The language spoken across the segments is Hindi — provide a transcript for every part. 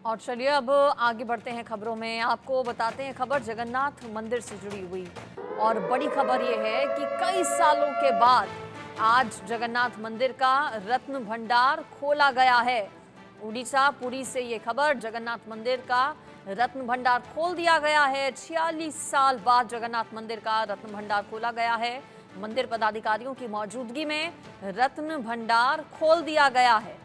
और चलिए अब आगे बढ़ते हैं खबरों में। आपको बताते हैं खबर जगन्नाथ मंदिर से जुड़ी हुई। और बड़ी खबर यह है कि कई सालों के बाद आज जगन्नाथ मंदिर का रत्न भंडार खोला गया है। उड़ीसा पुरी से ये खबर, जगन्नाथ मंदिर का रत्न भंडार खोल दिया गया है। 46 साल बाद जगन्नाथ मंदिर का रत्न भंडार खोला गया है। मंदिर पदाधिकारियों की मौजूदगी में रत्न भंडार खोल दिया गया है।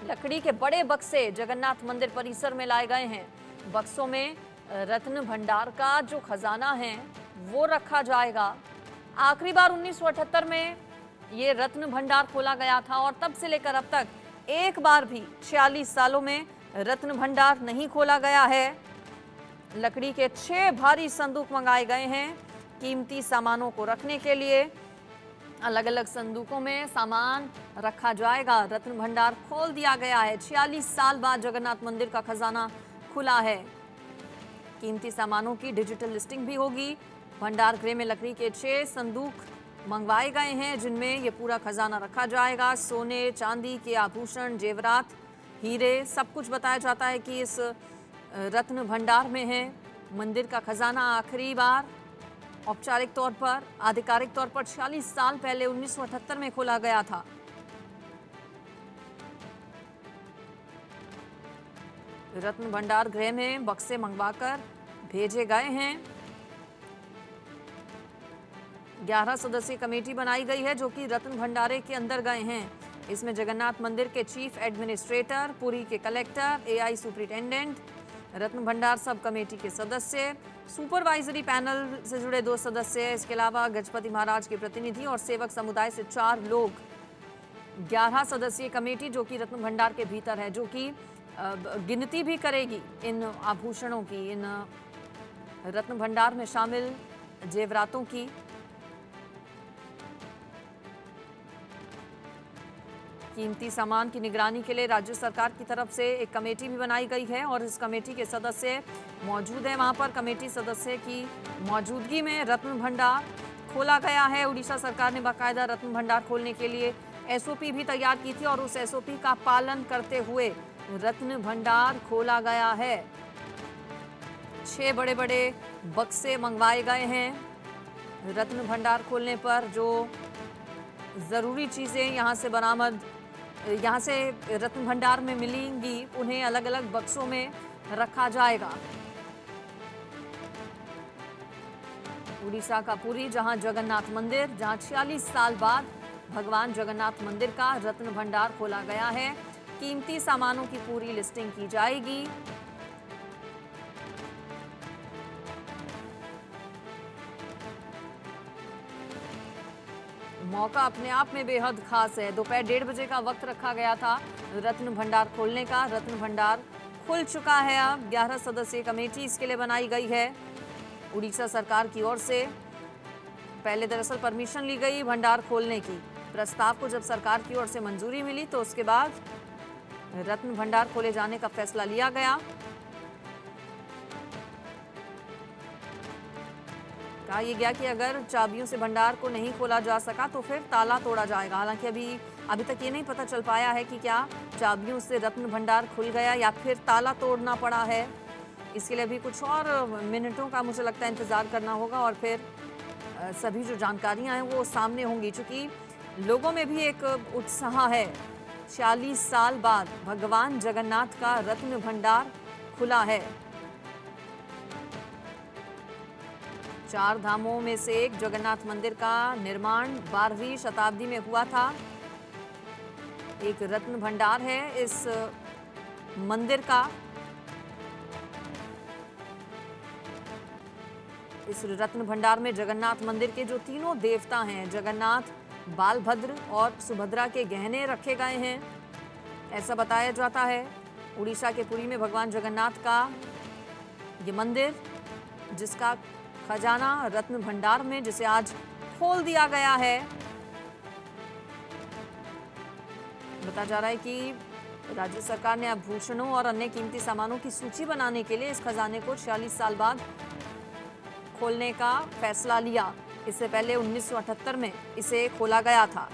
लकड़ी के बड़े बक्से जगन्नाथ मंदिर परिसर में लाए गए हैं। बक्सों में रत्न भंडार का जो खजाना है वो रखा जाएगा। आखिरी बार 1978 में ये रत्न भंडार खोला गया था और तब से लेकर अब तक एक बार भी 46 सालों में रत्न भंडार नहीं खोला गया है। लकड़ी के 6 भारी संदूक मंगाए गए हैं कीमती सामानों को रखने के लिए। अलग अलग संदूकों में सामान रखा जाएगा। रत्न भंडार खोल दिया गया है। 46 साल बाद जगन्नाथ मंदिर का खजाना खुला है। कीमती सामानों की डिजिटल लिस्टिंग भी होगी। भंडार गृह में लकड़ी के 6 संदूक मंगवाए गए हैं जिनमें ये पूरा खजाना रखा जाएगा। सोने चांदी के आभूषण, जेवरात, हीरे, सब कुछ बताया जाता है कि इस रत्न भंडार में है। मंदिर का खजाना आखिरी बार औपचारिक तौर पर, आधिकारिक तौर पर 46 साल पहले 1978 में खोला गया था। रत्न भंडार गृह में बक्से मंगवाकर भेजे गए हैं। 11 सदस्यीय कमेटी बनाई गई है जो कि रत्न भंडारे के अंदर गए हैं। इसमें जगन्नाथ मंदिर के चीफ एडमिनिस्ट्रेटर, पुरी के कलेक्टर, एआई सुपरिटेंडेंट, रत्न भंडार सब कमेटी के सदस्य, सुपरवाइजरी पैनल से जुड़े 2 सदस्य, इसके अलावा गजपति महाराज के प्रतिनिधि और सेवक समुदाय से 4 लोग। 11 सदस्यीय कमेटी जो कि रत्न भंडार के भीतर है, जो कि गिनती भी करेगी इन आभूषणों की, इन रत्न भंडार में शामिल जेवरातों की। कीमती सामान की निगरानी के लिए राज्य सरकार की तरफ से एक कमेटी भी बनाई गई है और इस कमेटी के सदस्य मौजूद हैं वहां पर। कमेटी सदस्य की मौजूदगी में रत्न भंडार खोला गया है। उड़ीसा सरकार ने बाकायदा रत्न भंडार खोलने के लिए एसओपी भी तैयार की थी और उस एसओपी का पालन करते हुए रत्न भंडार खोला गया है। 6 बड़े बड़े बक्से मंगवाए गए हैं। रत्न भंडार खोलने पर जो जरूरी चीजें यहाँ से रत्न भंडार में मिलेंगी उन्हें अलग अलग बक्सों में रखा जाएगा। उड़ीसा का पुरी, जहां जगन्नाथ मंदिर, जहां 46 साल बाद भगवान जगन्नाथ मंदिर का रत्न भंडार खोला गया है। कीमती सामानों की पूरी लिस्टिंग की जाएगी। मौका अपने आप में बेहद खास है। दोपहर 1:30 बजे का वक्त रखा गया था रत्न भंडार खोलने का। रत्न भंडार खुल चुका है। अब 11 सदस्यीय कमेटी इसके लिए बनाई गई है उड़ीसा सरकार की ओर से। पहले दरअसल परमिशन ली गई भंडार खोलने की। प्रस्ताव को जब सरकार की ओर से मंजूरी मिली तो उसके बाद रत्न भंडार खोले जाने का फैसला लिया गया। कहा यह गया कि अगर चाबियों से भंडार को नहीं खोला जा सका तो फिर ताला तोड़ा जाएगा। हालांकि अभी तक ये नहीं पता चल पाया है कि क्या चाबियों से रत्न भंडार खुल गया या फिर ताला तोड़ना पड़ा है। इसके लिए भी कुछ और मिनटों का मुझे लगता है इंतजार करना होगा और फिर सभी जो जानकारियां हैं वो सामने होंगी। चूंकि लोगों में भी एक उत्साह है। 46 साल बाद भगवान जगन्नाथ का रत्न भंडार खुला है। 4 धामों में से एक जगन्नाथ मंदिर का निर्माण 12वीं शताब्दी में हुआ था। एक रत्न भंडार है इस मंदिर का। इस रत्न भंडार में जगन्नाथ मंदिर के जो तीनों देवता हैं, जगन्नाथ, बालभद्र और सुभद्रा के गहने रखे गए हैं, ऐसा बताया जाता है। उड़ीसा के पुरी में भगवान जगन्नाथ का ये मंदिर, जिसका खजाना रत्न भंडार में, जिसे आज खोल दिया गया है। बताया जा रहा है कि राज्य सरकार ने आभूषणों और अन्य कीमती सामानों की सूची बनाने के लिए इस खजाने को 46 साल बाद खोलने का फैसला लिया। इससे पहले 1978 में इसे खोला गया था।